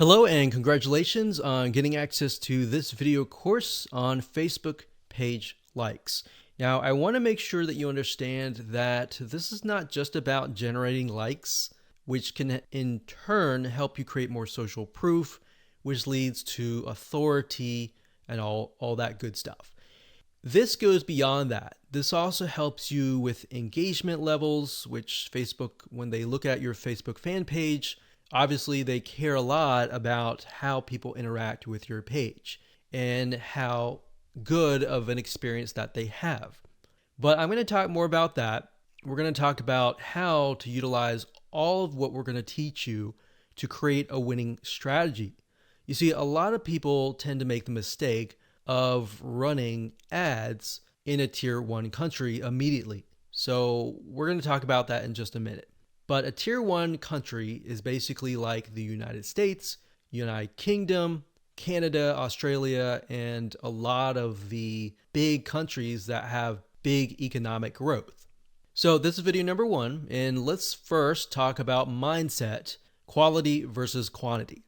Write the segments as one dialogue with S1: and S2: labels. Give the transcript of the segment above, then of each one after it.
S1: Hello and congratulations on getting access to this video course on Facebook page likes. Now, I want to make sure that you understand that this is not just about generating likes, which can in turn help you create more social proof, which leads to authority and all that good stuff. This goes beyond that. This also helps you with engagement levels, which Facebook, when they look at your Facebook fan page, obviously they care a lot about how people interact with your page and how good of an experience that they have. But I'm going to talk more about that. We're going to talk about how to utilize all of what we're going to teach you to create a winning strategy. You see, a lot of people tend to make the mistake of running ads in a tier 1 country immediately. So we're going to talk about that in just a minute. But a tier 1 country is basically like the United States, United Kingdom, Canada, Australia, and a lot of the big countries that have big economic growth. So this is video number 1, and let's first talk about mindset, quality versus quantity.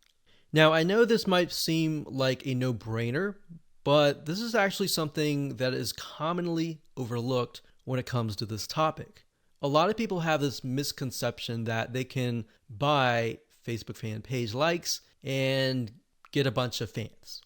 S1: Now, I know this might seem like a no-brainer, but this is actually something that is commonly overlooked when it comes to this topic. A lot of people have this misconception that they can buy Facebook fan page likes and get a bunch of fans.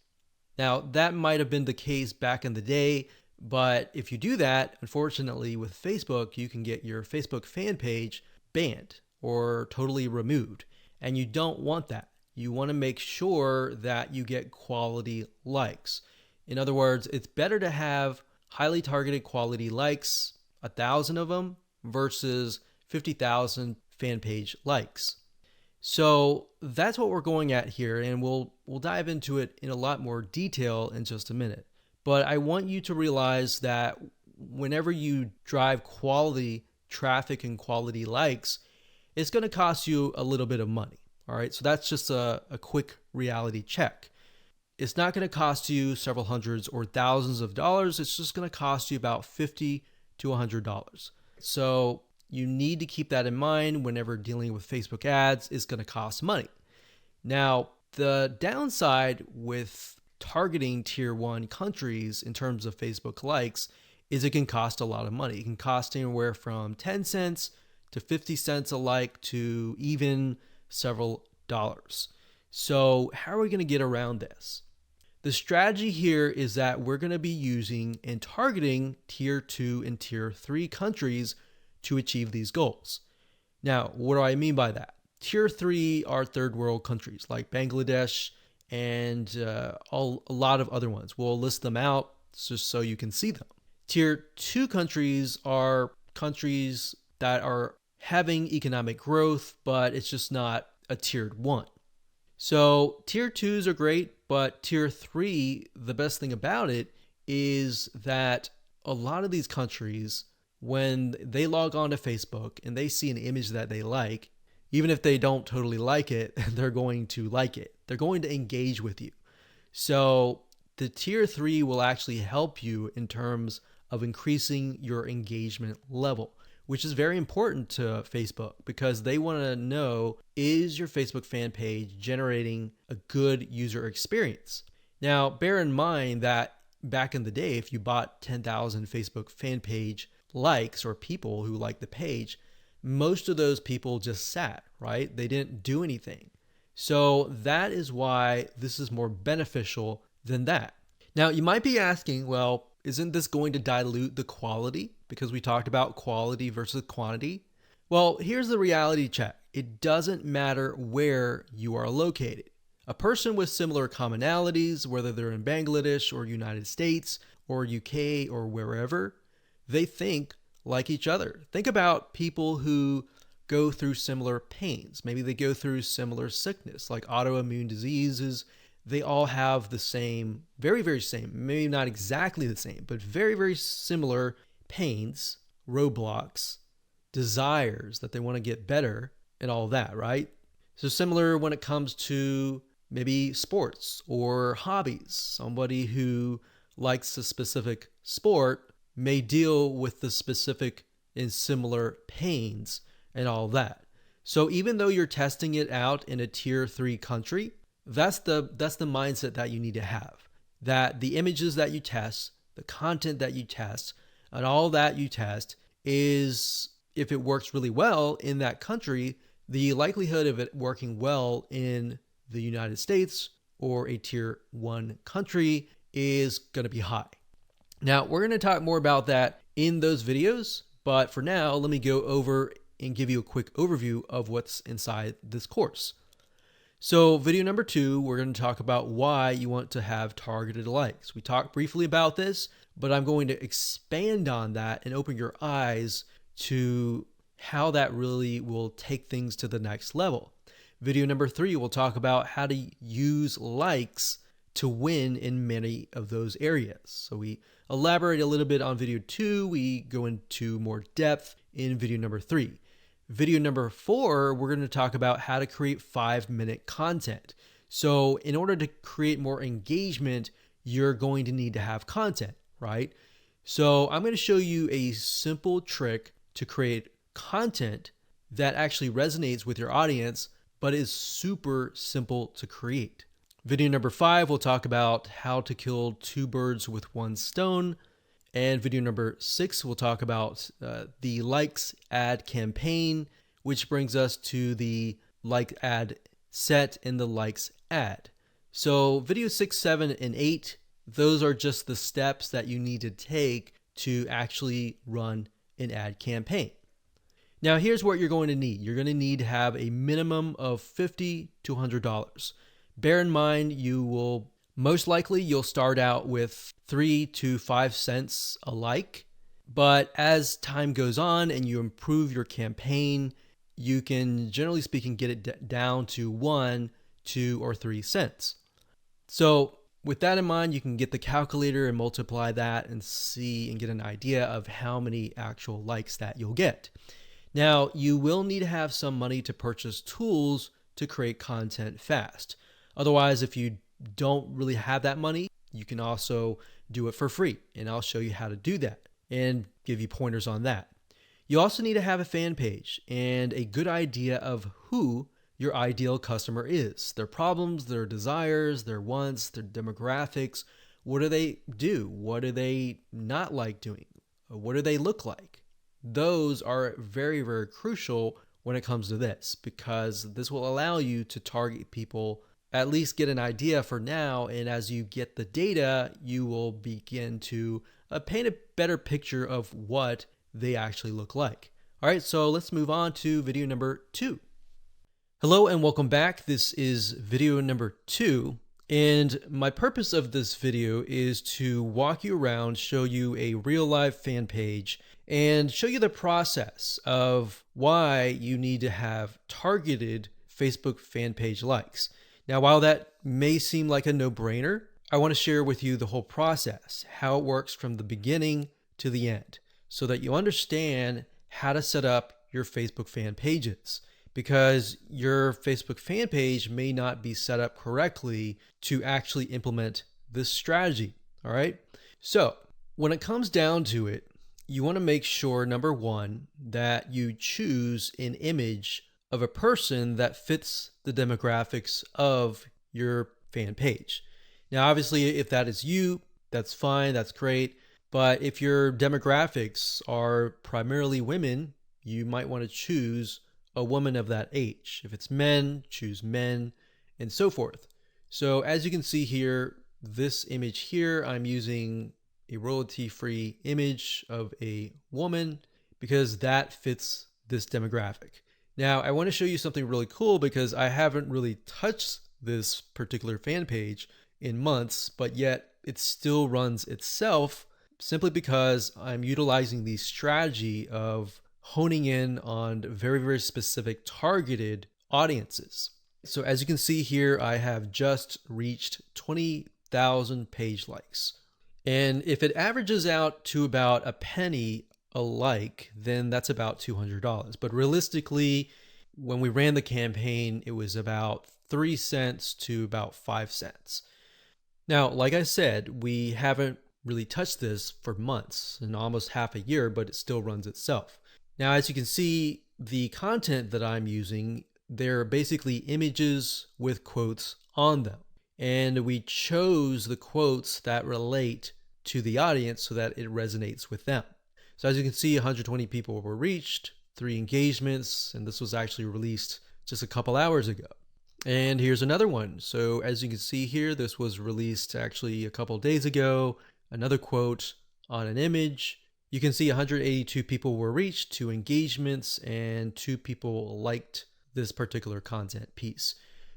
S1: Now, that might have been the case back in the day, but if you do that, unfortunately with Facebook, you can get your Facebook fan page banned or totally removed, and you don't want that. You want to make sure that you get quality likes. In other words, it's better to have highly targeted quality likes, 1,000 of them, versus 50,000 fan page likes. So that's what we're going at here, and we'll dive into it in a lot more detail in just a minute. But I want you to realize that whenever you drive quality traffic and quality likes, it's going to cost you a little bit of money. All right, so that's just a quick reality check. It's not going to cost you several hundreds or thousands of dollars. It's just going to cost you about $50 to $100. So you need to keep that in mind whenever dealing with Facebook ads. It's going to cost money. Now, the downside with targeting tier 1 countries in terms of Facebook likes is it can cost a lot of money. It can cost anywhere from 10 cents to 50 cents a like to even several dollars. So how are we going to get around this? The strategy here is that we're going to be using and targeting tier 2 and tier 3 countries to achieve these goals. Now, what do I mean by that? Tier 3 are third world countries like Bangladesh and a lot of other ones. We'll list them out just so you can see them. Tier 2 countries are countries that are having economic growth, but it's just not a tiered 1. So tier 2s are great, but tier 3, the best thing about it is that a lot of these countries, when they log on to Facebook and they see an image that they like, even if they don't totally like it, they're going to like it. They're going to engage with you. So the tier 3 will actually help you in terms of increasing your engagement level, which is very important to Facebook because they want to know, is your Facebook fan page generating a good user experience? Now, bear in mind that back in the day, if you bought 10,000 Facebook fan page likes or people who liked the page, most of those people just sat, right? They didn't do anything. So that is why this is more beneficial than that. Now, you might be asking, well, isn't this going to dilute the quality? Because we talked about quality versus quantity. Well, here's the reality check. It doesn't matter where you are located. A person with similar commonalities, whether they're in Bangladesh or United States or UK or wherever, they think like each other. Think about people who go through similar pains. Maybe they go through similar sickness, like autoimmune diseases. They all have the same, very, very same, maybe not exactly the same, but very, very similar pains, roadblocks, desires that they want to get better and all that, right? So similar when it comes to maybe sports or hobbies. Somebody who likes a specific sport may deal with the specific and similar pains and all that. So even though you're testing it out in a tier 3 country, That's the mindset that you need to have. That the images that you test, the content that you test, and all that you test is, if it works really well in that country, the likelihood of it working well in the United States or a tier 1 country is going to be high. Now, we're going to talk more about that in those videos, but for now, let me go over and give you a quick overview of what's inside this course. So video number 2, we're going to talk about why you want to have targeted likes. We talked briefly about this, but I'm going to expand on that and open your eyes to how that really will take things to the next level. Video number 3, we'll talk about how to use likes to win in many of those areas. So we elaborate a little bit on video 2. We go into more depth in video number 3. Video number 4, we're going to talk about how to create 5-minute content. So in order to create more engagement, you're going to need to have content, right? So I'm going to show you a simple trick to create content that actually resonates with your audience, but is super simple to create. Video number 5, we'll talk about how to kill 2 birds with 1 stone. And video number 6, we'll talk about the likes ad campaign, which brings us to the like ad set and the likes ad. So video 6, 7, and 8, those are just the steps that you need to take to actually run an ad campaign. Now, here's what you're going to need. You're going to need to have a minimum of $50 to $100. Bear in mind, you'll start out with 3 to 5 cents a like, but as time goes on and you improve your campaign, you can, generally speaking, get it down to 1, 2, or 3 cents. So with that in mind, you can get the calculator and multiply that and see and get an idea of how many actual likes that you'll get. Now, you will need to have some money to purchase tools to create content fast. Otherwise, if you don't really have that money, you can also do it for free, and I'll show you how to do that and give you pointers on that. You also need to have a fan page and a good idea of who your ideal customer is, their problems, their desires, their wants, their demographics. What do they do? What do they not like doing? What do they look like? Those are very, very crucial when it comes to this, because this will allow you to target people, at least get an idea for now, and as you get the data, you will begin to paint a better picture of what they actually look like. All right, so let's move on to video number 2. Hello and welcome back. This is video number 2, and my purpose of this video is to walk you around, show you a real life fan page, and show you the process of why you need to have targeted Facebook fan page likes. Now, while that may seem like a no-brainer, I want to share with you the whole process, how it works from the beginning to the end, so that you understand how to set up your Facebook fan pages, because your Facebook fan page may not be set up correctly to actually implement this strategy. All right. So when it comes down to it, you want to make sure, number 1, that you choose an image of a person that fits the demographics of your fan page. Now, obviously, if that is you, that's fine, that's great. But if your demographics are primarily women, you might want to choose a woman of that age. If it's men, choose men, and so forth. So as you can see here, this image here, I'm using a royalty-free image of a woman because that fits this demographic. Now, I want to show you something really cool because I haven't really touched this particular fan page in months, but yet it still runs itself simply because I'm utilizing the strategy of honing in on very, very specific targeted audiences. So as you can see here, I have just reached 20,000 page likes. And if it averages out to about a penny a like, then that's about $200. But realistically, when we ran the campaign, it was about 3 cents to about 5 cents. Now, like I said, we haven't really touched this for months and almost half a year, but it still runs itself. Now, as you can see, the content that I'm using they're basically images with quotes on them. And we chose the quotes that relate to the audience so that it resonates with them. So as you can see, 120 people were reached, 3 engagements, and this was actually released just a couple hours ago. And here's another one. So as you can see here, this was released actually a couple days ago. Another quote on an image. You can see 182 people were reached, 2 engagements, and 2 people liked this particular content piece.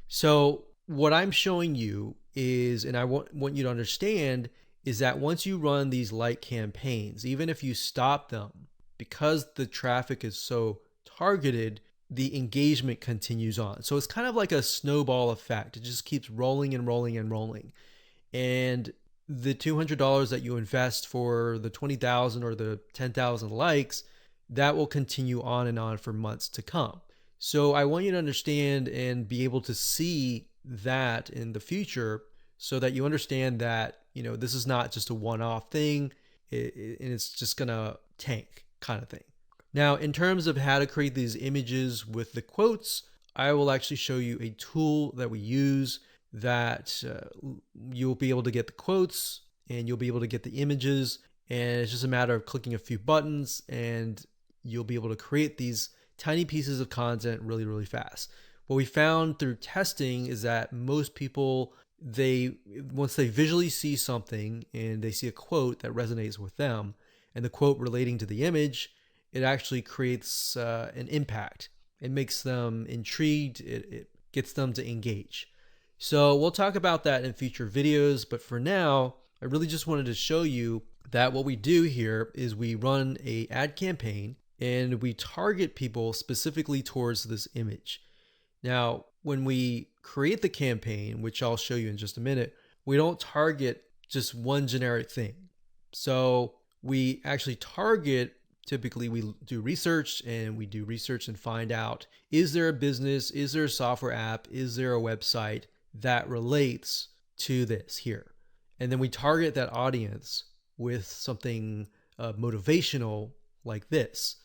S1: So what I'm showing you is, and I want you to understand, is that once you run these like campaigns, even if you stop them, because the traffic is so targeted, the engagement continues on. So it's kind of like a snowball effect. It just keeps rolling and rolling and rolling. And the $200 that you invest for the 20,000 or the 10,000 likes, that will continue on and on for months to come. So I want you to understand and be able to see that in the future so that you understand that, this is not just a one-off thing and it's just gonna tank kind of thing. Now, in terms of how to create these images with the quotes, I will actually show you a tool that we use that you'll be able to get the quotes and you'll be able to get the images, and it's just a matter of clicking a few buttons and you'll be able to create these tiny pieces of content really, really fast. What we found through testing is that most people, once they visually see something and they see a quote that resonates with them and the quote relating to the image, it actually creates an impact. It makes them intrigued. It gets them to engage. So we'll talk about that in future videos, but for now, I really just wanted to show you that what we do here is we run an ad campaign and we target people specifically towards this image. Now, when we create the campaign, which I'll show you in just a minute, we don't target just one generic thing. So we actually target, typically we do research and find out, is there a business, is there a software app, is there a website that relates to this here? And then we target that audience with something motivational like this.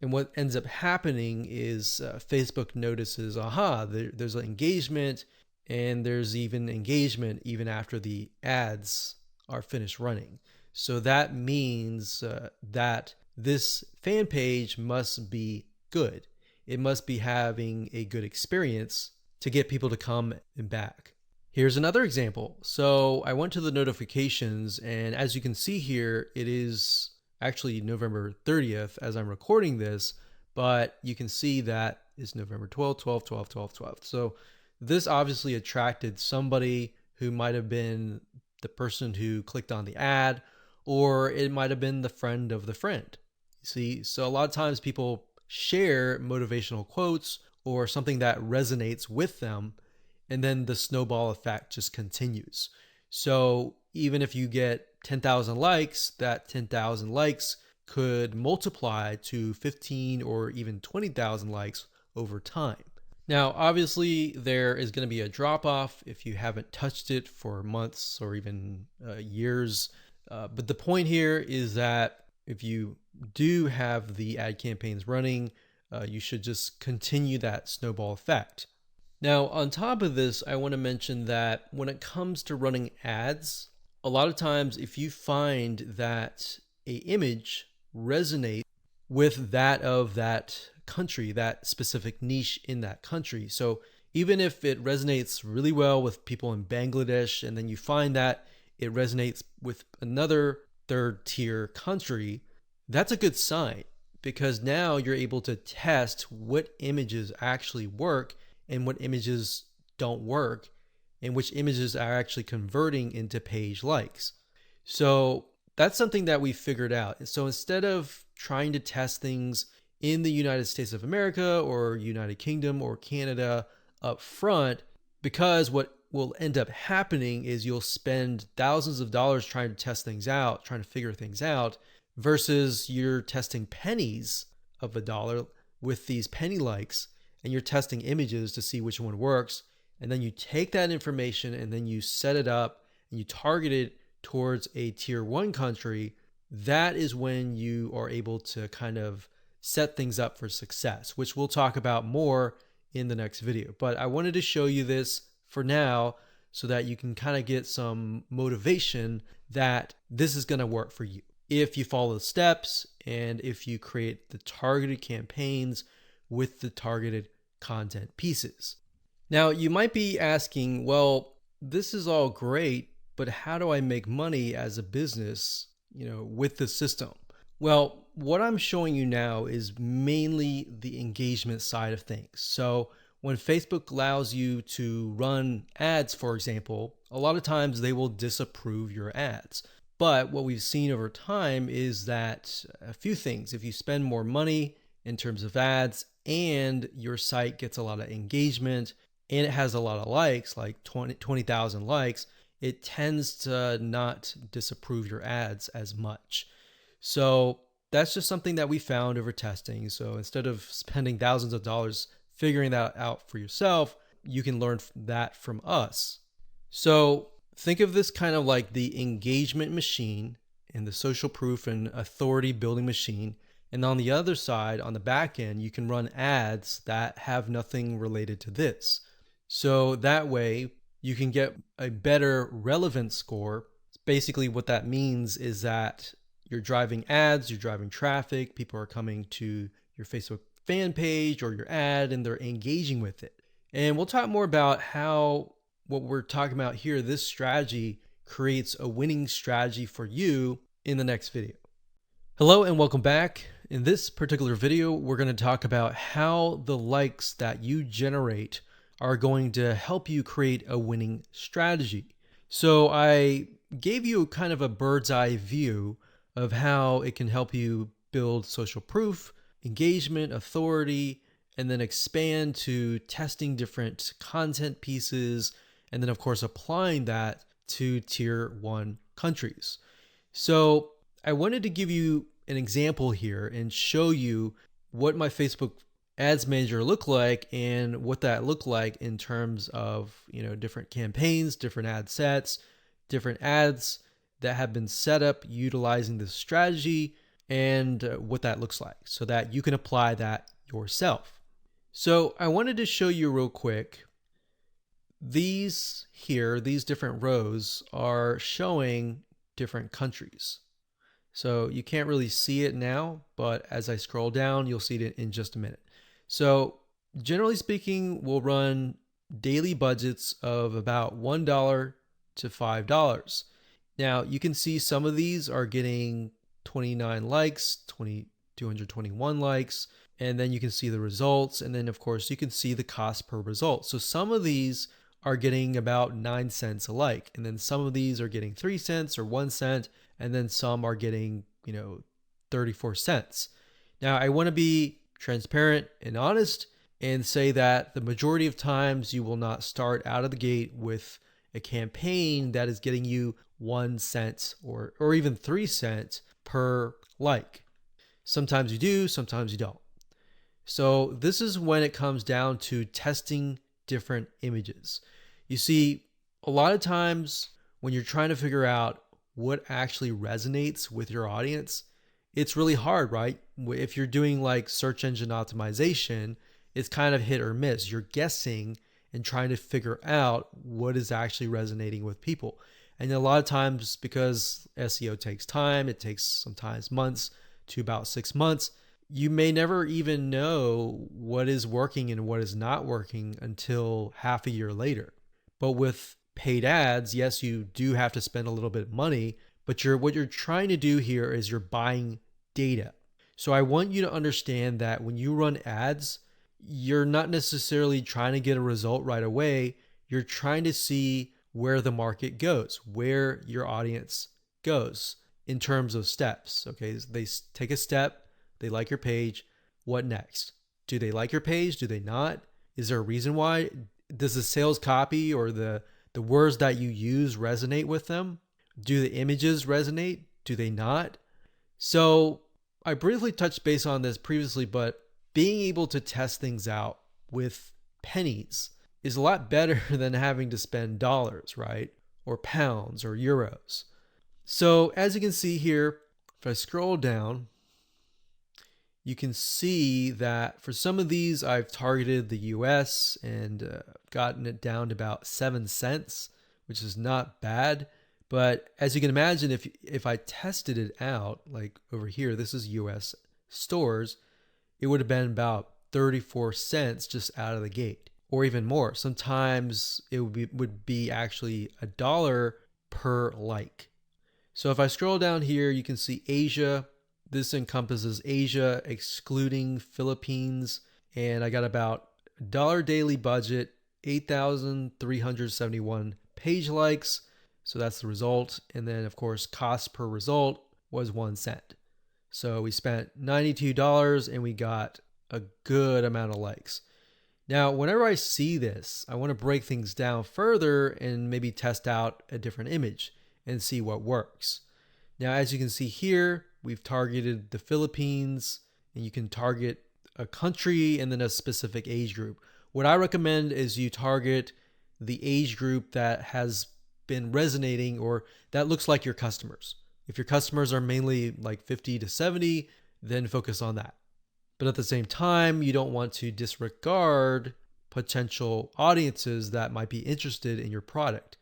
S1: And what ends up happening is Facebook notices, there's an engagement, and there's even engagement even after the ads are finished running. So that means that this fan page must be good. It must be having a good experience to get people to come and back. Here's another example. So I went to the notifications, and as you can see here, it is actually November 30th as I'm recording this, but you can see that it's November 12th, 12th, 12th, 12th, 12th. So this obviously attracted somebody who might have been the person who clicked on the ad, or it might have been the friend of the friend. See, so a lot of times people share motivational quotes or something that resonates with them, and then the snowball effect just continues. So even if you get 10,000 likes, that 10,000 likes could multiply to 15 or even 20,000 likes over time. Now, obviously, there is going to be a drop off if you haven't touched it for months or even years. But the point here is that if you do have the ad campaigns running, you should just continue that snowball effect. Now, on top of this, I want to mention that when it comes to running ads, a lot of times if you find that an image resonates with that of that country, that specific niche in that country. So even if it resonates really well with people in Bangladesh, and then you find that it resonates with another third tier country, that's a good sign, because now you're able to test what images actually work and what images don't work, and which images are actually converting into page likes. So that's something that we figured out. So instead of trying to test things in the United States of America or United Kingdom or Canada up front, because what will end up happening is you'll spend thousands of dollars trying to test things out, trying to figure things out, versus you're testing pennies of a dollar with these penny likes, and you're testing images to see which one works. And then you take that information and then you set it up and you target it towards a tier 1 country. That is when you are able to kind of set things up for success, which we'll talk about more in the next video. But I wanted to show you this for now so that you can kind of get some motivation that this is going to work for you if you follow the steps and if you create the targeted campaigns with the targeted content pieces. Now, you might be asking, well, this is all great, but how do I make money as a business, with the system? Well, what I'm showing you now is mainly the engagement side of things. So when Facebook allows you to run ads, for example, a lot of times they will disapprove your ads. But what we've seen over time is that a few things, if you spend more money in terms of ads and your site gets a lot of engagement and it has a lot of likes, like 20,000 likes, it tends to not disapprove your ads as much. So that's just something that we found over testing. So instead of spending thousands of dollars figuring that out for yourself, you can learn that from us. So think of this kind of like the engagement machine and the social proof and authority building machine. And on the other side, on the back end, you can run ads that have nothing related to this. So that way you can get a better relevance score. Basically what that means is that you're driving ads, you're driving traffic, people are coming to your Facebook fan page or your ad and they're engaging with it. And we'll talk more about how what we're talking about here, this strategy creates a winning strategy for you in the next video. Hello and welcome back. In this particular video, we're going to talk about how the likes that you generate are going to help you create a winning strategy. So I gave you kind of a bird's eye view of how it can help you build social proof, engagement, authority, and then expand to testing different content pieces, and then of course applying that to tier 1 countries. So I wanted to give you an example here and show you what my Facebook Ads Manager looked like and what that looked like in terms of different campaigns, different ad sets, different ads that have been set up utilizing this strategy, and what that looks like so that you can apply that yourself. So I wanted to show you real quick. These different rows are showing different countries. So you can't really see it now, but as I scroll down, you'll see it in just a minute. So generally speaking, we'll run daily budgets of about $1 to $5. Now you can see some of these are getting 29 likes, 221 likes, and then you can see the results. And then of course you can see the cost per result. So some of these are getting about 9 cents a like. And then some of these are getting 3 cents or 1 cent. And then some are getting, 34 cents. Now I want to be transparent and honest and say that the majority of times you will not start out of the gate with a campaign that is getting you 1 cent or even 3 cents per like. Sometimes you do, sometimes you don't. So this is when it comes down to testing different images. You see, a lot of times when you're trying to figure out what actually resonates with your audience, it's really hard, right? If you're doing like search engine optimization, it's kind of hit or miss. You're guessing and trying to figure out what is actually resonating with people. And a lot of times, because SEO takes time, it takes sometimes months to about 6 months, you may never even know what is working and what is not working until half a year later. But with paid ads, yes, you do have to spend a little bit of money, but what you're trying to do here is you're buying data. So I want you to understand that when you run ads, you're not necessarily trying to get a result right away. You're trying to see where the market goes, where your audience goes in terms of steps. Okay, they take a step, they like your page. What next? Do they like your page? Do they not? Is there a reason why? Does the sales copy or the words that you use resonate with them? Do the images resonate? Do they not? So I briefly touched base on this previously, but being able to test things out with pennies is a lot better than having to spend dollars, right? Or pounds or euros. So as you can see here, if I scroll down, you can see that for some of these, I've targeted the US and gotten it down to about 7 cents, which is not bad. But as you can imagine, if I tested it out, like over here, this is US stores, it would have been about 34 cents just out of the gate, or even more. Sometimes it would be actually $1 per like. So if I scroll down here, you can see Asia. This encompasses Asia, excluding Philippines. And I got about $1 daily budget, 8,371 page likes. So that's the result. And then, of course, cost per result was 1 cent. So we spent $92 and we got a good amount of likes. Now, whenever I see this, I want to break things down further and maybe test out a different image and see what works. Now, as you can see here, we've targeted the Philippines, and you can target a country and then a specific age group. What I recommend is you target the age group that has been resonating or that looks like your customers. If your customers are mainly like 50 to 70, then focus on that. But at the same time, you don't want to disregard potential audiences that might be interested in your product.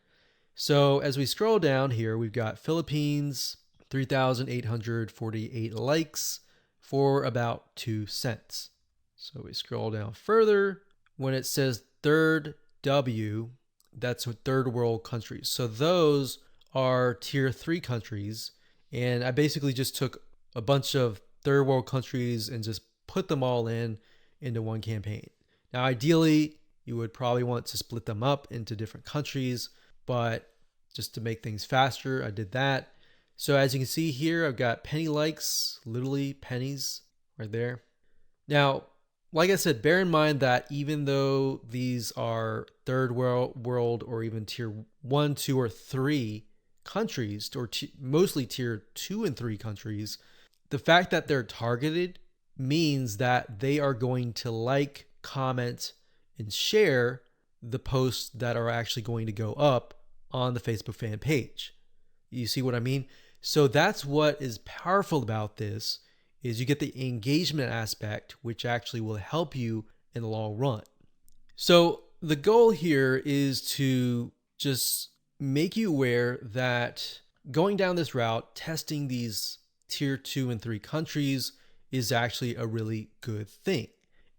S1: So as we scroll down here, we've got Philippines, 3,848 likes for about 2 cents. So we scroll down further. When it says third W, that's third world countries. So those are tier 3 countries. And I basically just took a bunch of third world countries and just put them all into one campaign. Now, ideally, you would probably want to split them up into different countries, but just to make things faster, I did that. So as you can see here, I've got penny likes, literally pennies right there. Now, like I said, bear in mind that even though these are third world or even tier 1, 2, or 3 countries, or mostly tier 2 and 3 countries, the fact that they're targeted means that they are going to like, comment, and share the posts that are actually going to go up on the Facebook fan page. You see what I mean? So that's what is powerful about this is you get the engagement aspect, which actually will help you in the long run. So the goal here is to just make you aware that going down this route, testing these tier 2 and 3 countries is actually a really good thing.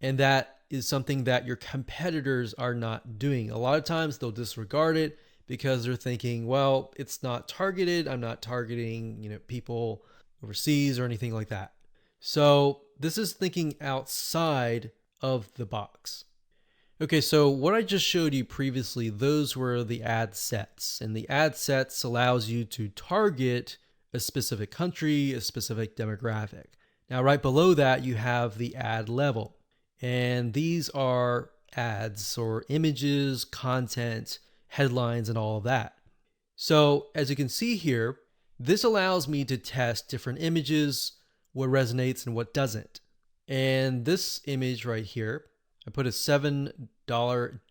S1: And that is something that your competitors are not doing. A lot of times they'll disregard it because they're thinking, well, it's not targeted. I'm not targeting, people overseas or anything like that. So this is thinking outside of the box. Okay, so what I just showed you previously, those were the ad sets. And the ad sets allows you to target a specific country, a specific demographic. Now, right below that, you have the ad level. And these are ads or images, content, headlines, and all of that. So as you can see here, this allows me to test different images, what resonates and what doesn't. And this image right here, I put a $7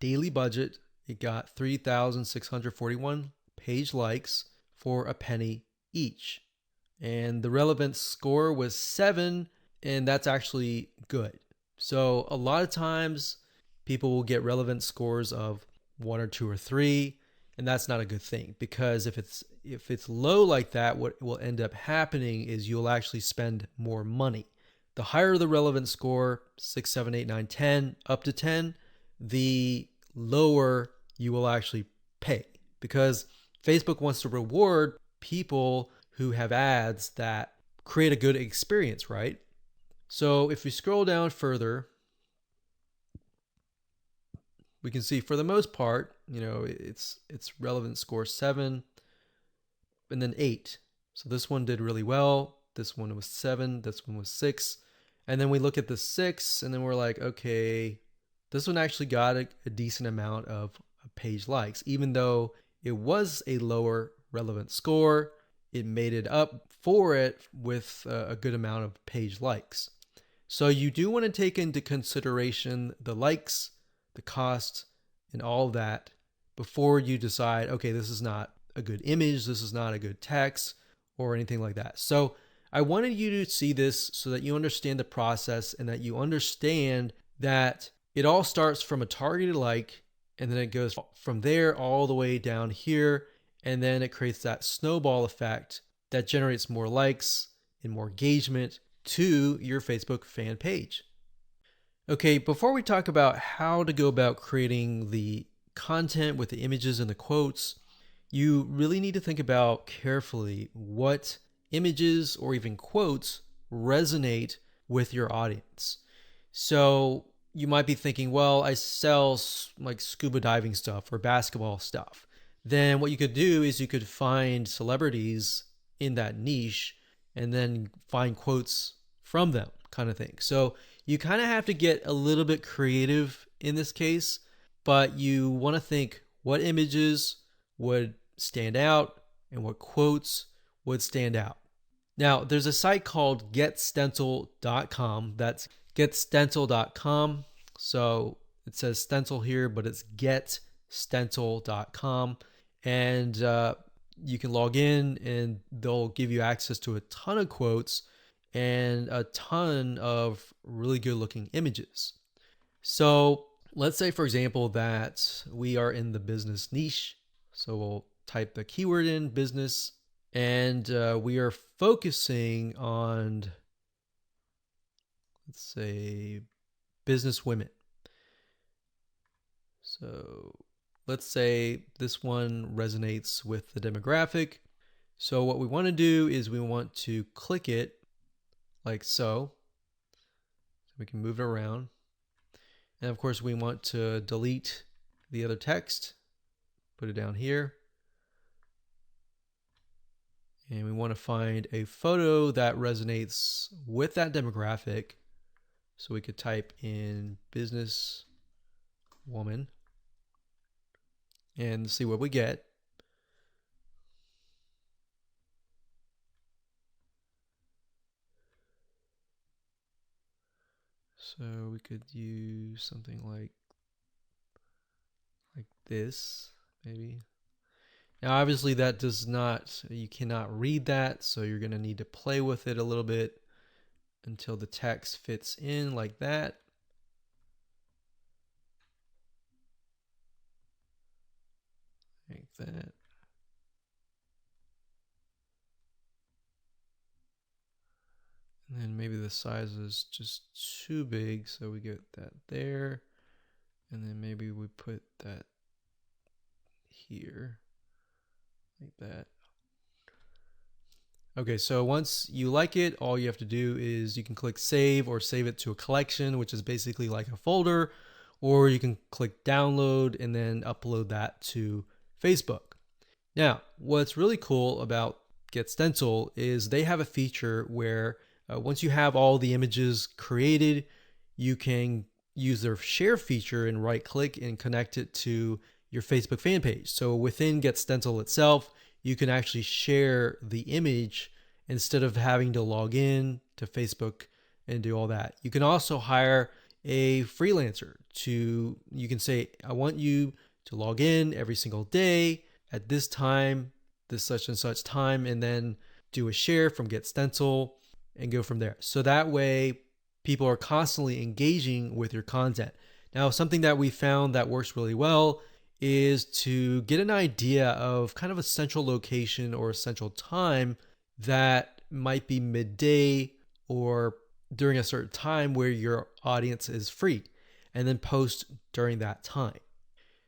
S1: daily budget. It got 3,641 page likes for a penny each. And the relevance score was 7, and that's actually good. So a lot of times people will get relevance scores of 1 or 2 or 3, and that's not a good thing, because if it's low like that, what will end up happening is you'll actually spend more money. The higher the relevance score, 6, 7, 8, 9, 10, up to 10, the lower you will actually pay, because Facebook wants to reward people who have ads that create a good experience, right? So if we scroll down further, we can see for the most part, it's relevant score 7 and then 8. So this one did really well. This one was 7. This one was 6. And then we look at the 6 and then we're like, okay, this one actually got a decent amount of page likes. Even though it was a lower relevant score, it made it up for it with a good amount of page likes. So you do want to take into consideration the likes, the cost, and all of that before you decide, okay, this is not a good image, this is not a good text, or anything like that. So I wanted you to see this so that you understand the process and that you understand that it all starts from a targeted like, and then it goes from there all the way down here, and then it creates that snowball effect that generates more likes and more engagement to your Facebook fan page. Okay, before we talk about how to go about creating the content with the images and the quotes, you really need to think about carefully what images or even quotes resonate with your audience. So you might be thinking, well, I sell like scuba diving stuff or basketball stuff. Then what you could do is you could find celebrities in that niche and then find quotes from them, kind of thing. So you kind of have to get a little bit creative in this case, but you want to think what images would stand out and what quotes would stand out. Now, there's a site called getstencil.com. That's getstencil.com. So it says stencil here, but it's getstencil.com. And you can log in and they'll give you access to a ton of quotes and a ton of really good looking images. So let's say, for example, that we are in the business niche. So we'll type the keyword in business, and we are focusing on, let's say, business women. So let's say this one resonates with the demographic. So what we want to do is we want to click it like so. We can move it around. And of course, we want to delete the other text, put it down here. And we want to find a photo that resonates with that demographic. So we could type in business woman and see what we get. So we could use something like this, maybe. Now, obviously that does not, you cannot read that. So you're going to need to play with it a little bit until the text fits in like that. Like that. And then maybe the size is just too big, so we get that there. And then maybe we put that here, like that. Okay, so once you like it, all you have to do is you can click save or save it to a collection, which is basically like a folder, or you can click download and then upload that to Facebook. Now, what's really cool about GetStencil is they have a feature where once you have all the images created, you can use their share feature and right click and connect it to your Facebook fan page. So within GetStencil itself, you can actually share the image instead of having to log in to Facebook and do all that. You can also hire a freelancer you can say, I want you to log in every single day at this time, this such and such time, and then do a share from GetStencil and go from there. So that way people are constantly engaging with your content. Now, something that we found that works really well is to get an idea of kind of a central location or a central time that might be midday or during a certain time where your audience is free, and then post during that time.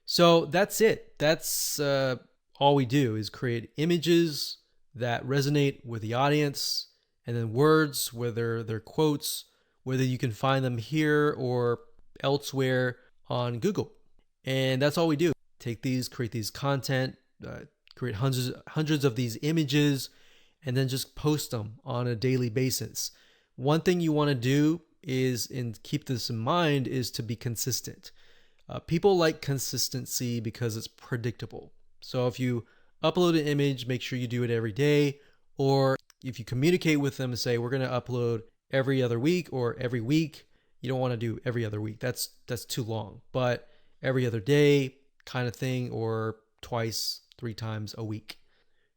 S1: So that's it. That's all we do is create images that resonate with the audience, and then words, whether they're quotes, whether you can find them here or elsewhere on Google. And that's all we do. Take these, create these content, create hundreds of these images, and then just post them on a daily basis. One thing you want to do is, and keep this in mind, is to be consistent. People like consistency because it's predictable. So if you upload an image, make sure you do it every day. Or if you communicate with them and say, we're going to upload every other week or every week, you don't want to do every other week. That's too long. But every other day kind of thing, or twice, 3 times a week.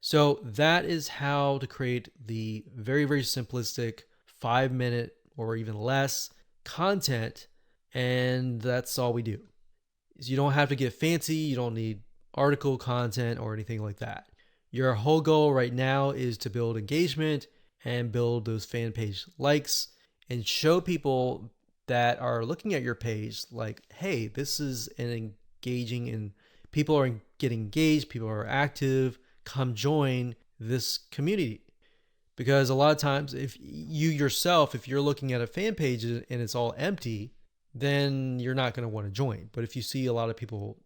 S1: So that is how to create the very, very simplistic 5 minute or even less content. And that's all we do. You don't have to get fancy. You don't need article content or anything like that. Your whole goal right now is to build engagement and build those fan page likes and show people that are looking at your page like, hey, this is an engaging and people are getting engaged, people are active, come join this community. Because a lot of times if you yourself, if you're looking at a fan page and it's all empty, then you're not going to want to join. But if you see a lot of people,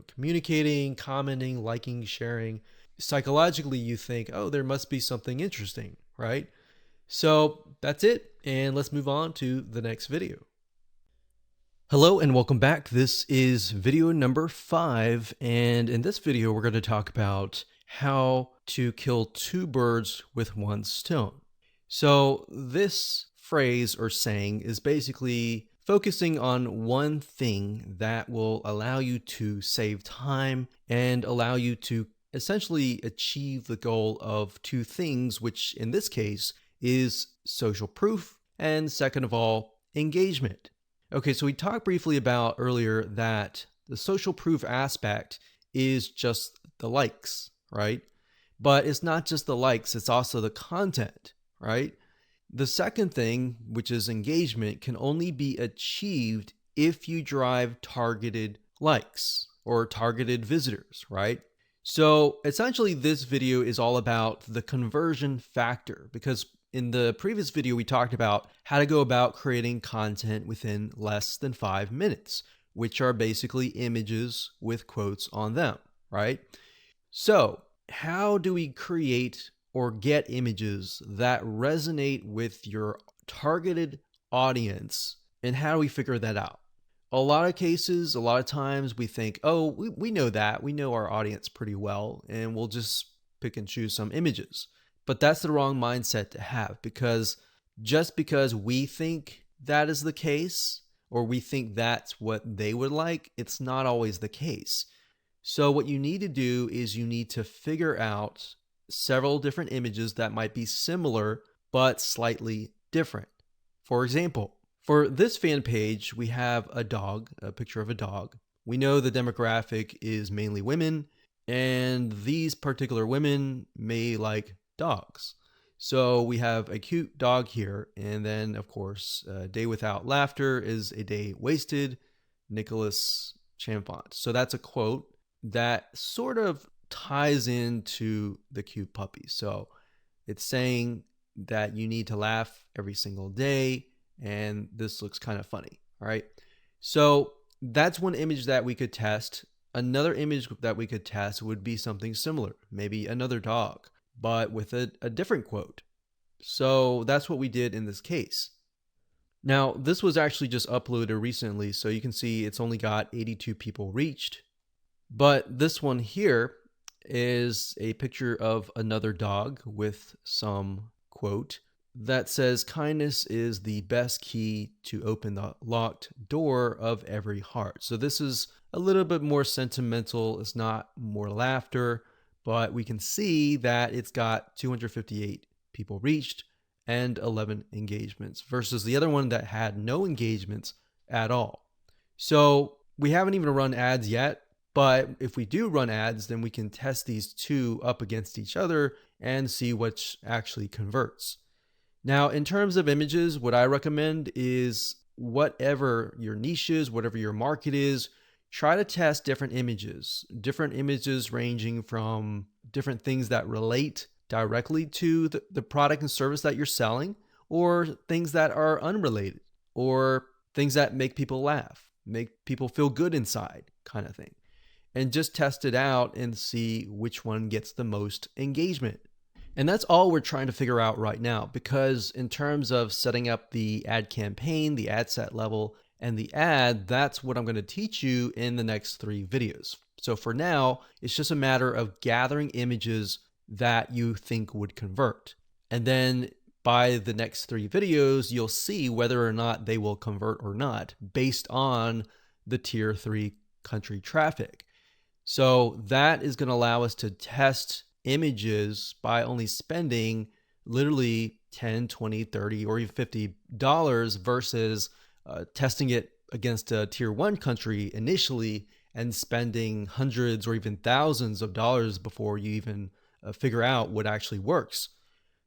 S1: communicating, commenting, liking, sharing, psychologically you think, oh, there must be something interesting, right? So that's it. And let's move on to the next video. Hello and welcome back. This is video number 5. And in this video, we're going to talk about how to kill 2 birds with 1 stone. So this phrase or saying is basically focusing on one thing that will allow you to save time and allow you to essentially achieve the goal of 2 things, which in this case is social proof and, second of all, engagement. Okay, so we talked briefly about earlier that the social proof aspect is just the likes, right? But it's not just the likes, it's also the content, right? The second thing, which is engagement, can only be achieved if you drive targeted likes or targeted visitors, right? So essentially this video is all about the conversion factor, because in the previous video we talked about how to go about creating content within less than 5 minutes, which are basically images with quotes on them, right? So how do we create or get images that resonate with your targeted audience, and how do we figure that out? A lot of cases, a lot of times we think, oh, we know that. We know our audience pretty well, and we'll just pick and choose some images. But that's the wrong mindset to have, because just because we think that is the case, or we think that's what they would like, it's not always the case. So what you need to do is you need to figure out several different images that might be similar but slightly different. For example, for this fan page, we have a dog, a picture of a dog. We know the demographic is mainly women, and these particular women may like dogs. So we have a cute dog here, and then of course, a day without laughter is a day wasted, Nicholas Chamfont. So that's a quote that sort of ties into the cute puppy. So it's saying that you need to laugh every single day, and this looks kind of funny. All right. So that's one image that we could test. Another image that we could test would be something similar, maybe another dog, but with a different quote. So that's what we did in this case. Now, this was actually just uploaded recently, so you can see it's only got 82 people reached. But this one here is a picture of another dog with some quote that says, kindness is the best key to open the locked door of every heart. So this is a little bit more sentimental. It's not more laughter, but we can see that it's got 258 people reached and 11 engagements versus the other one that had no engagements at all. So we haven't even run ads yet, but if we do run ads, then we can test these two up against each other and see which actually converts. Now, in terms of images, what I recommend is whatever your niche is, whatever your market is, try to test different images ranging from different things that relate directly to the product and service that you're selling, or things that are unrelated, or things that make people laugh, make people feel good inside, kind of thing. And just test it out and see which one gets the most engagement. And that's all we're trying to figure out right now, because in terms of setting up the ad campaign, the ad set level, and the ad, that's what I'm going to teach you in the next 3 videos. So for now, it's just a matter of gathering images that you think would convert. And then by the next 3 videos, you'll see whether or not they will convert or not based on the tier 3 country traffic. So that is going to allow us to test images by only spending literally 10, 20, 30, or even $50 versus testing it against a tier one country initially and spending hundreds or even thousands of dollars before you even figure out what actually works.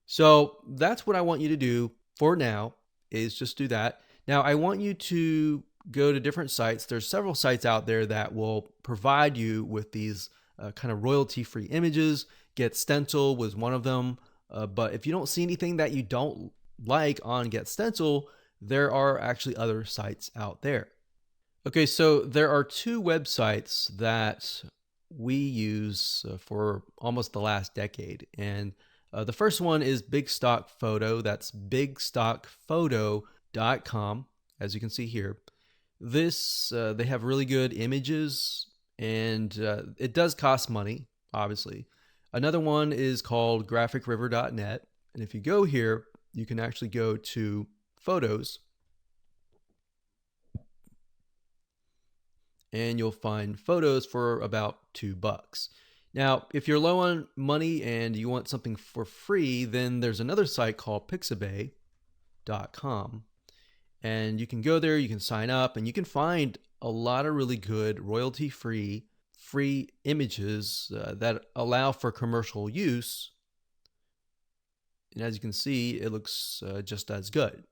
S1: So that's what I want you to do for now, is just do that. Now I want you to go to different sites. There's several sites out there that will provide you with these kind of royalty-free images. Get Stencil was one of them. But if you don't see anything that you don't like on Get Stencil, there are actually other sites out there. Okay, so there are two websites that we use for almost the last decade. And the first one is Big Stock Photo. That's bigstockphoto.com, as you can see here. This, they have really good images, and it does cost money, obviously. Another one is called graphicriver.net. And if you go here, you can actually go to photos, and you'll find photos for about $2. Now, if you're low on money and you want something for free, then there's another site called pixabay.com. And you can go there, you can sign up, and you can find a lot of really good royalty-free images that allow for commercial use. And as you can see, it looks just as good.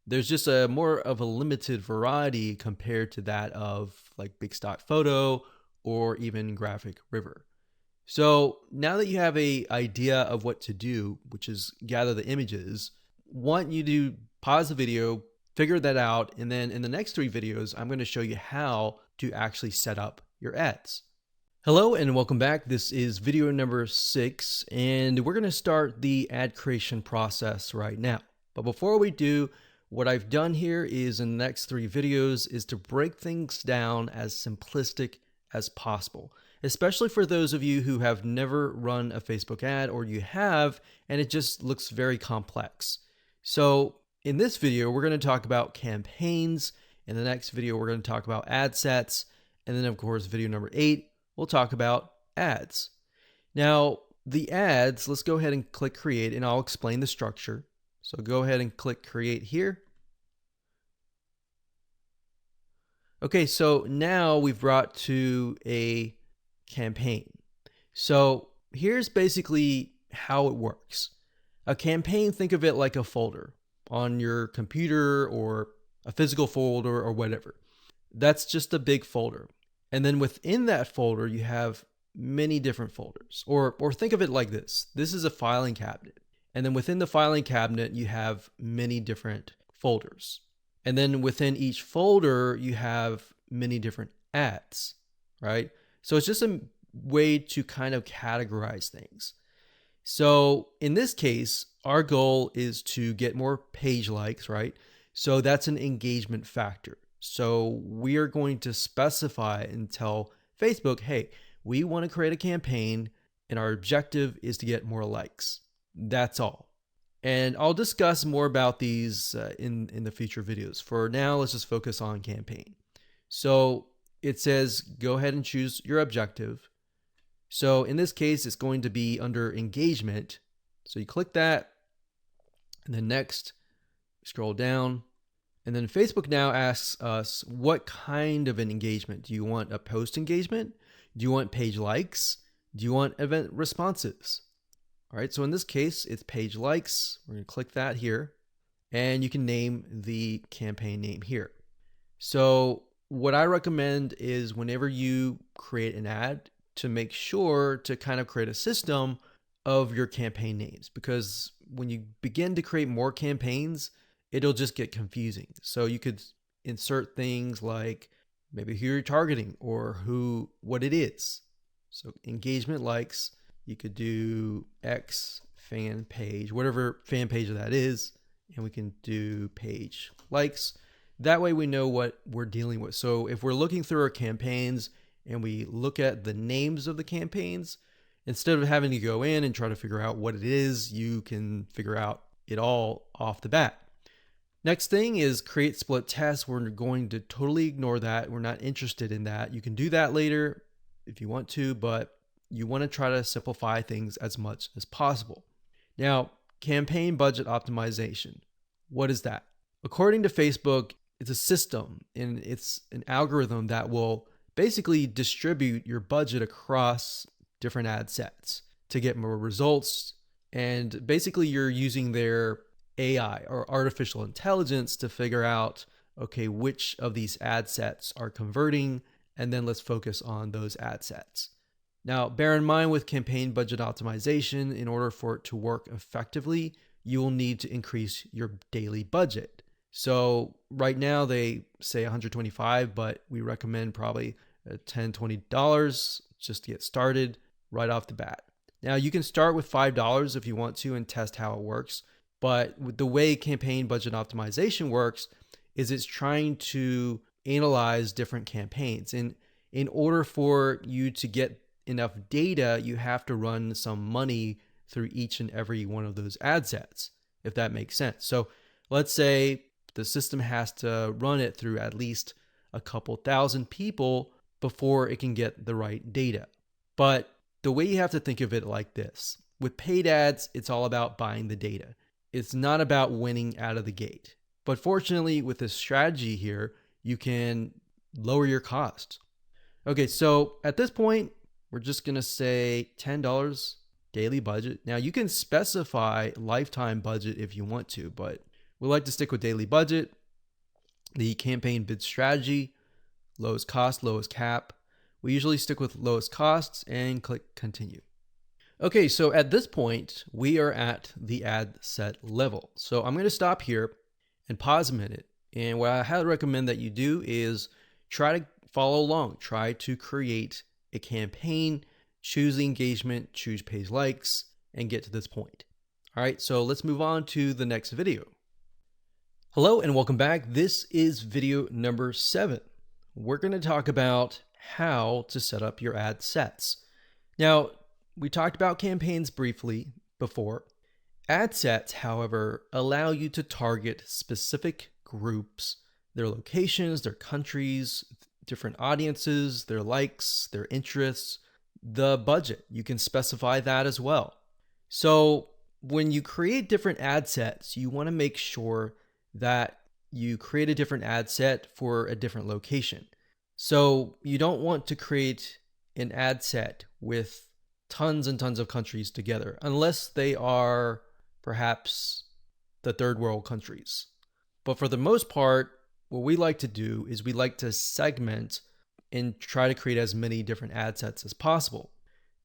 S1: There's just a more of a limited variety compared to that of like Big Stock Photo or even Graphic River. So now that you have an idea of what to do, which is gather the images, want you to pause the video, figure that out, and then in the next 3 videos, I'm going to show you how to actually set up your ads. Hello and welcome back. This is video number 6, and we're going to start the ad creation process right now. But before we do, what I've done here is in the next 3 videos is to break things down as simplistic as possible, especially for those of you who have never run a Facebook ad, or you have and it just looks very complex. So in this video, we're going to talk about campaigns. In the next video, we're going to talk about ad sets. And then of course, video number 8, we'll talk about ads. Now the ads, let's go ahead and click create, and I'll explain the structure. So go ahead and click create here. Okay, so now we've brought to a campaign. So here's basically how it works. A campaign, think of it like a folder on your computer or a physical folder or whatever. That's just a big folder. And then within that folder, you have many different folders. Or think of it like this. This is a filing cabinet. And then within the filing cabinet, you have many different folders. And then within each folder, you have many different ads, right? So it's just a way to kind of categorize things. So in this case, our goal is to get more page likes, right? So that's an engagement factor. So we are going to specify and tell Facebook, hey, we want to create a campaign and our objective is to get more likes. That's all. And I'll discuss more about these in the future videos. For now, let's just focus on campaign. So it says, go ahead and choose your objective. So in this case, it's going to be under engagement. So you click that, and then next, scroll down. And then Facebook now asks us, what kind of an engagement? Do you want a post engagement? Do you want page likes? Do you want event responses? All right, so in this case, it's page likes. We're going to click that here, and you can name the campaign name here. So what I recommend is whenever you create an ad, to make sure to kind of create a system of your campaign names, because when you begin to create more campaigns, it'll just get confusing. So you could insert things like maybe who you're targeting or what it is. So engagement likes, you could do X fan page, whatever fan page that is, and we can do page likes. That way we know what we're dealing with. So if we're looking through our campaigns and we look at the names of the campaigns, instead of having to go in and try to figure out what it is, you can figure out it all off the bat. Next thing is create split tests. We're going to totally ignore that. We're not interested in that. You can do that later if you want to, but you want to try to simplify things as much as possible. Now, campaign budget optimization. What is that? According to Facebook, it's a system and it's an algorithm that will basically distribute your budget across different ad sets to get more results. And basically, you're using their AI or artificial intelligence to figure out, okay, which of these ad sets are converting, and then let's focus on those ad sets. Now, bear in mind with campaign budget optimization, in order for it to work effectively, you will need to increase your daily budget. So right now they say 125, but we recommend probably $10, $20 just to get started right off the bat. Now you can start with $5 if you want to and test how it works. But with the way campaign budget optimization works is it's trying to analyze different campaigns. And in order for you to get enough data, you have to run some money through each and every one of those ad sets, if that makes sense. So let's say the system has to run it through at least a couple thousand people before it can get the right data. But the way you have to think of it like this, with paid ads, it's all about buying the data. It's not about winning out of the gate. But fortunately, with this strategy here, you can lower your costs. Okay, so at this point, we're just going to say $10 daily budget. Now, you can specify lifetime budget if you want to, but we like to stick with daily budget. The campaign bid strategy, lowest cost, lowest cap. We usually stick with lowest costs and click continue. Okay, so at this point, we are at the ad set level. So I'm going to stop here and pause a minute. And what I highly recommend that you do is try to follow along. Try to create a campaign, choose the engagement, choose page likes, and get to this point. All right, so let's move on to the next video. Hello and welcome back. This is video number 7. We're going to talk about how to set up your ad sets. Now, we talked about campaigns briefly before. Ad sets, however, allow you to target specific groups, their locations, their countries, different audiences, their likes, their interests, the budget. You can specify that as well. So when you create different ad sets, you want to make sure that you create a different ad set for a different location. So you don't want to create an ad set with tons and tons of countries together, unless they are perhaps the third world countries. But for the most part, what we like to do is we like to segment and try to create as many different ad sets as possible.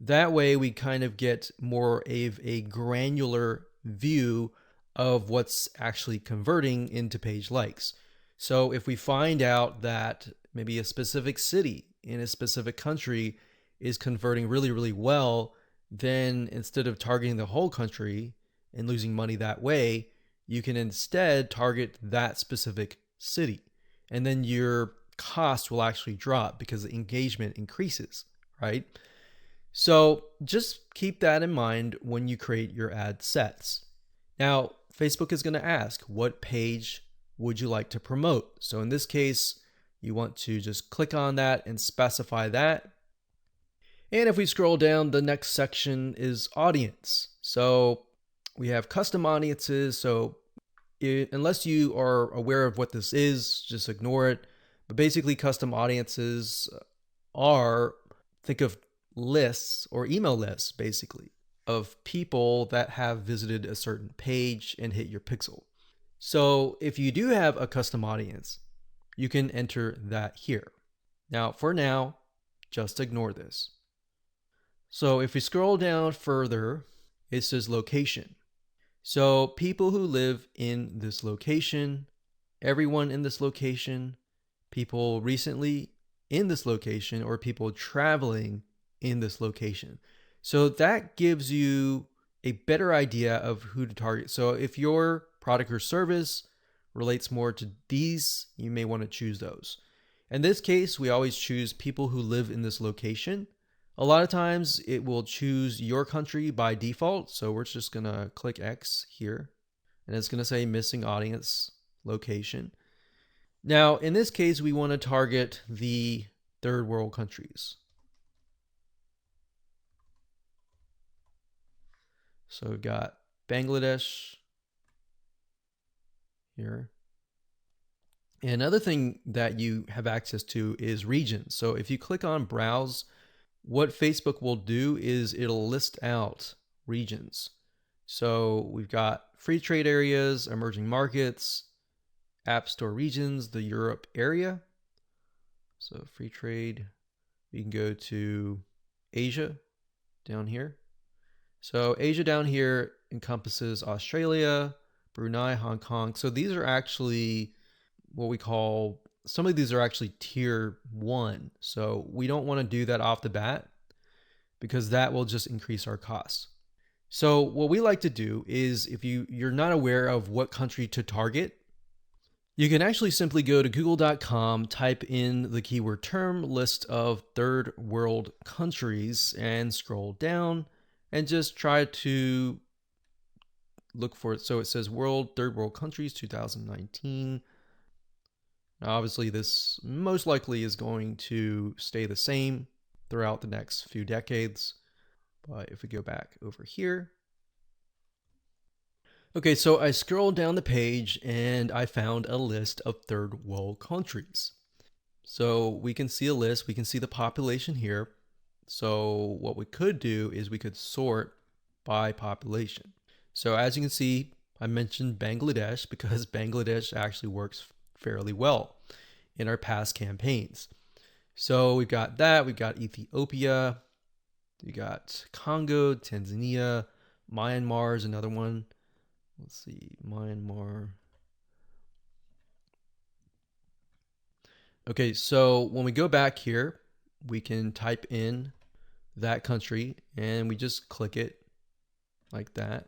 S1: That way we kind of get more of a granular view of what's actually converting into page likes. So if we find out that maybe a specific city in a specific country is converting really, really well, then instead of targeting the whole country and losing money that way, you can instead target that specific city. And then your cost will actually drop because the engagement increases, right? So just keep that in mind when you create your ad sets. Now, Facebook is going to ask, what page would you like to promote? So in this case, you want to just click on that and specify that. And if we scroll down, the next section is audience. So we have custom audiences. So unless you are aware of what this is, just ignore it. But basically, custom audiences are, think of lists or email lists, basically, of people that have visited a certain page and hit your pixel. So if you do have a custom audience, you can enter that here. Now, for now, just ignore this. So if we scroll down further, it says location. So people who live in this location, everyone in this location, people recently in this location, or people traveling in this location. So that gives you a better idea of who to target. So if your product or service relates more to these, you may want to choose those. In this case, we always choose people who live in this location. A lot of times it will choose your country by default. So we're just going to click X here and it's going to say missing audience location. Now, in this case, we want to target the third world countries. So we've got Bangladesh here. And another thing that you have access to is regions. So if you click on browse, what Facebook will do is it'll list out regions. So we've got free trade areas, emerging markets, app store regions, the Europe area. So free trade, we can go to Asia down here. So Asia down here encompasses Australia, Brunei, Hong Kong. So these are actually what we call, some of these are actually tier 1. So we don't want to do that off the bat because that will just increase our costs. So what we like to do is, if you're not aware of what country to target, you can actually simply go to google.com, type in the keyword term list of third world countries, and scroll down and just try to look for it. So it says third world countries 2019. Now, obviously, this most likely is going to stay the same throughout the next few decades. But if we go back over here, okay, so I scrolled down the page and I found a list of third world countries. So we can see a list, we can see the population here. So what we could do is we could sort by population. So as you can see, I mentioned Bangladesh because Bangladesh actually works fairly well in our past campaigns. So we've got that, we've got Ethiopia, we got Congo, Tanzania, Myanmar is another one. Let's see, Myanmar. Okay, so when we go back here, we can type in that country and we just click it like that.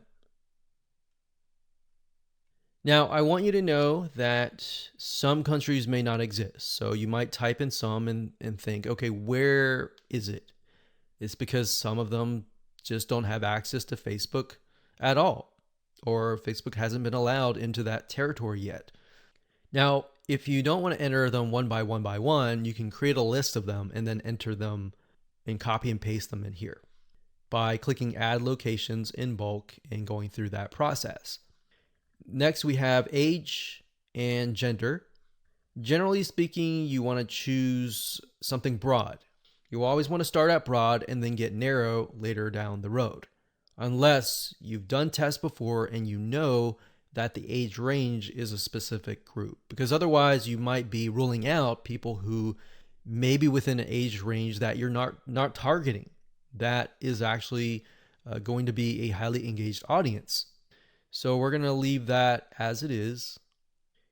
S1: Now, I want you to know that some countries may not exist. So you might type in some and think, okay, where is it? It's because some of them just don't have access to Facebook at all, or Facebook hasn't been allowed into that territory yet. Now, if you don't want to enter them one by one, you can create a list of them and then enter them and copy and paste them in here by clicking add locations in bulk and going through that process. Next, we have age and gender. Generally speaking, you want to choose something broad. You always want to start at broad and then get narrow later down the road, unless you've done tests before and you know that the age range is a specific group, because otherwise you might be ruling out people who may be within an age range that you're not targeting. That is actually going to be a highly engaged audience. So we're going to leave that as it is.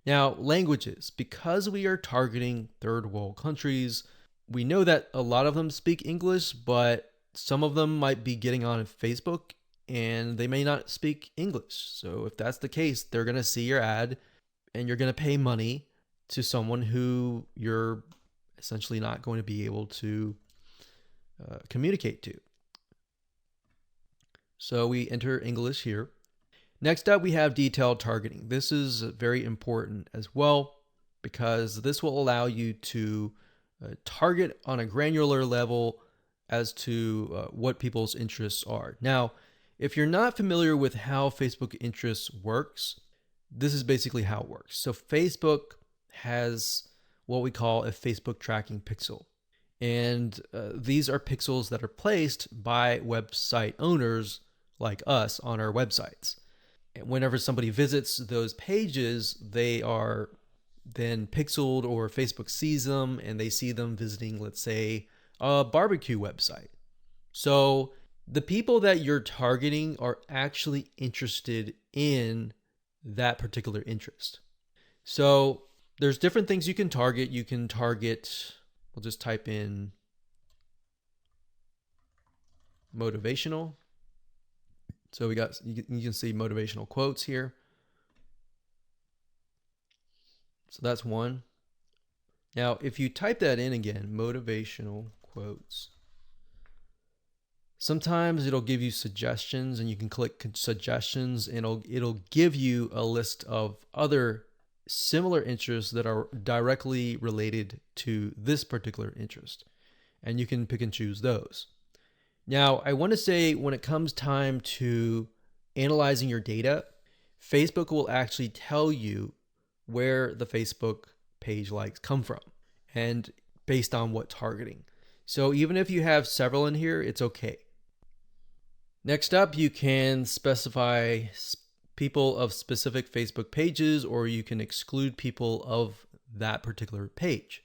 S1: Now, languages. Because we are targeting third world countries, we know that a lot of them speak English, but some of them might be getting on Facebook and they may not speak English. So if that's the case, they're going to see your ad and you're going to pay money to someone who you're essentially not going to be able to communicate to. So we enter English here. Next up, we have detailed targeting. This is very important as well because this will allow you to target on a granular level as to what people's interests are. Now, if you're not familiar with how Facebook interests works, this is basically how it works. So Facebook has what we call a Facebook tracking pixel. And these are pixels that are placed by website owners like us on our websites. And whenever somebody visits those pages, they are then pixeled, or Facebook sees them and they see them visiting, let's say, a barbecue website. So the people that you're targeting are actually interested in that particular interest. So there's different things you can target. You can target, we'll just type in motivational. So you can see motivational quotes here. So that's one. Now, if you type that in again, motivational quotes, sometimes it'll give you suggestions and you can click suggestions and it'll give you a list of other similar interests that are directly related to this particular interest. And you can pick and choose those. Now, I want to say when it comes time to analyzing your data, Facebook will actually tell you where the Facebook page likes come from and based on what targeting. So even if you have several in here, it's okay. Next up, you can specify people of specific Facebook pages, or you can exclude people of that particular page.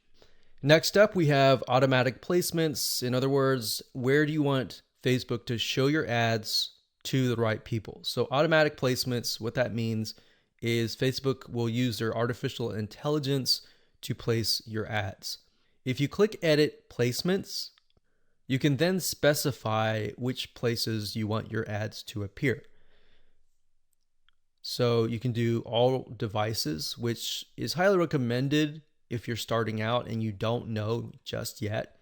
S1: Next up, we have automatic placements. In other words, where do you want Facebook to show your ads to the right people? So automatic placements, what that means is Facebook will use their artificial intelligence to place your ads. If you click edit placements, you can then specify which places you want your ads to appear. So you can do all devices, which is highly recommended if you're starting out and you don't know just yet.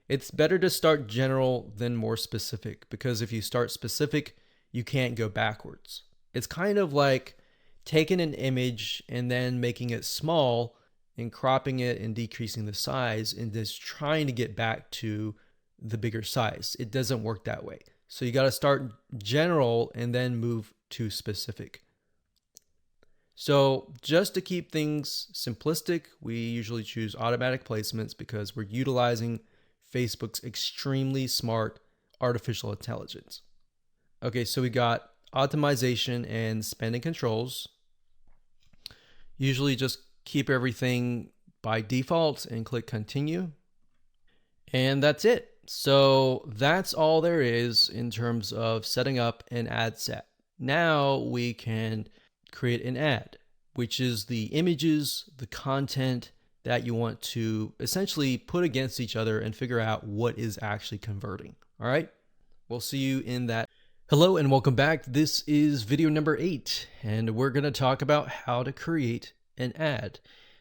S1: It's better to start general than more specific, because if you start specific, you can't go backwards. It's kind of like taking an image and then making it small and cropping it and decreasing the size and just trying to get back to the bigger size. It doesn't work that way. So you got to start general and then move to specific. So just to keep things simplistic, we usually choose automatic placements because we're utilizing Facebook's extremely smart artificial intelligence. Okay, so we got optimization and spending controls. Usually just keep everything by default and click continue. And that's it. So that's all there is in terms of setting up an ad set. Now we can create an ad, which is the images, the content that you want to essentially put against each other and figure out what is actually converting. All right, we'll see you in that. Hello and welcome back. This is video number 8, and we're going to talk about how to create an ad.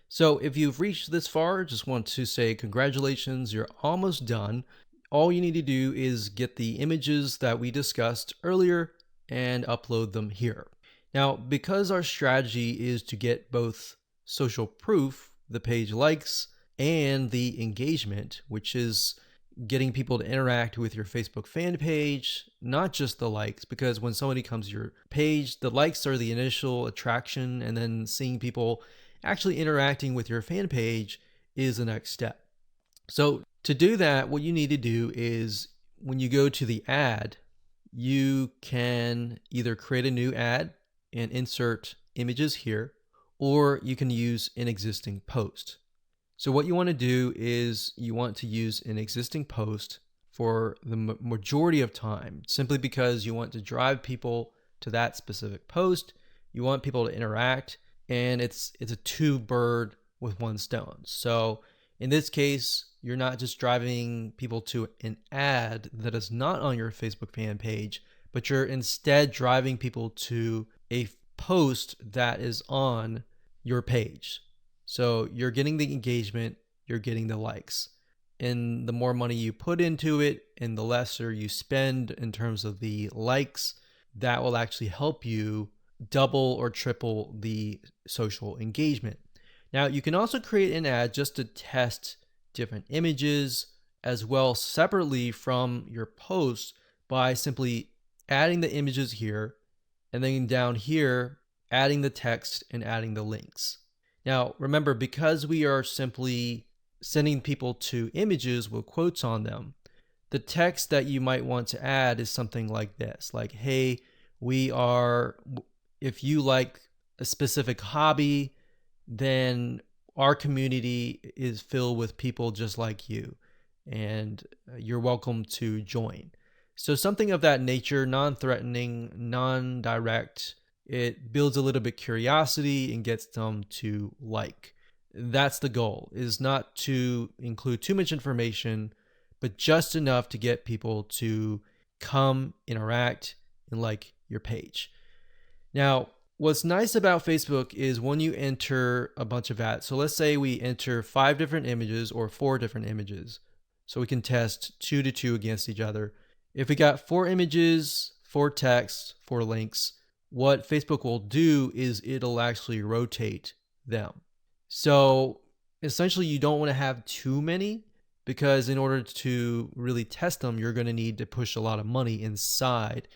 S1: So if you've reached this far, just want to say congratulations, you're almost done. All you need to do is get the images that we discussed earlier and upload them here. Now, because our strategy is to get both social proof, the page likes, and the engagement, which is getting people to interact with your Facebook fan page, not just the likes, because when somebody comes to your page, the likes are the initial attraction, and then seeing people actually interacting with your fan page is the next step. So to do that, what you need to do is when you go to the ad, you can either create a new ad and insert images here, or you can use an existing post. So what you want to do is you want to use an existing post for the majority of time, simply because you want to drive people to that specific post. You want people to interact, and it's a two-bird with one stone. So in this case, you're not just driving people to an ad that is not on your Facebook fan page, but you're instead driving people to a post that is on your page. So you're getting the engagement, you're getting the likes. And the more money you put into it and the lesser you spend in terms of the likes, that will actually help you double or triple the social engagement. Now, you can also create an ad just to test different images as well separately from your post by simply adding the images here, and then down here, adding the text and adding the links. Now, remember, because we are simply sending people to images with quotes on them, the text that you might want to add is something like this, like, hey, if you like a specific hobby, then our community is filled with people just like you, and you're welcome to join. So something of that nature, non-threatening, non-direct. It builds a little bit curiosity and gets them to like. That's the goal, is not to include too much information, but just enough to get people to come, interact, and like your page. Now, what's nice about Facebook is when you enter a bunch of ads, so let's say we enter 5 different images or 4 different images, so we can test 2 to 2 against each other. If we got 4 images, 4 texts, 4 links, what Facebook will do is it'll actually rotate them. So essentially you don't want to have too many, because in order to really test them, you're going to need to push a lot of money inside.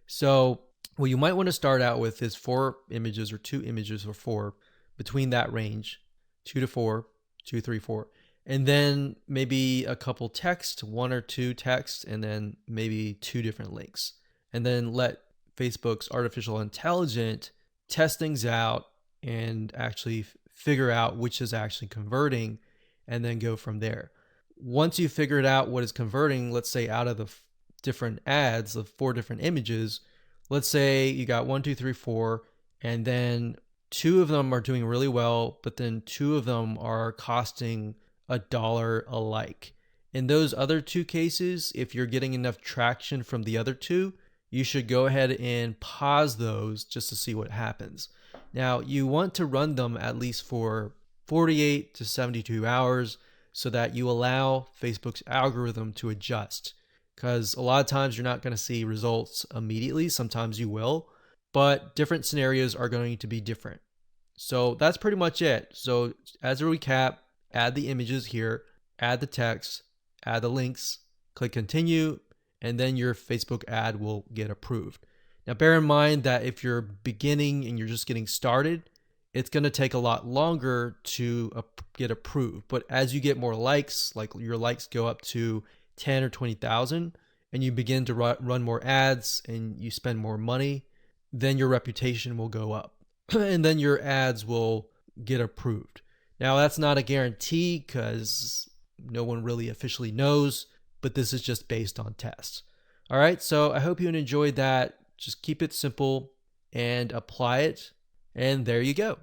S1: So what you might want to start out with is 4 images or 2 images or 4, between that range, 2 to 4, 2, 3, 4. And then maybe a couple text, 1 or 2 text, and then maybe 2 different links. And then let Facebook's artificial intelligence test things out and actually figure out which is actually converting, and then go from there. Once you figured out what is converting, let's say out of the different ads of 4 different images, let's say you got 1, 2, 3, 4, and then 2 of them are doing really well, but then 2 of them are costing $1 alike. In those other 2 cases, if you're getting enough traction from the other 2, you should go ahead and pause those just to see what happens. Now, you want to run them at least for 48 to 72 hours so that you allow Facebook's algorithm to adjust. Because a lot of times you're not going to see results immediately. Sometimes you will, but different scenarios are going to be different. So that's pretty much it. So as a recap, add the images here, add the text, add the links, click continue, and then your Facebook ad will get approved. Now, bear in mind that if you're beginning and you're just getting started, it's going to take a lot longer to get approved. But as you get more likes, like your likes go up to 10 or 20,000, and you begin to run more ads and you spend more money, then your reputation will go up and then your ads will get approved. Now, that's not a guarantee because no one really officially knows, but this is just based on tests. All right, so I hope you enjoyed that. Just keep it simple and apply it, and there you go.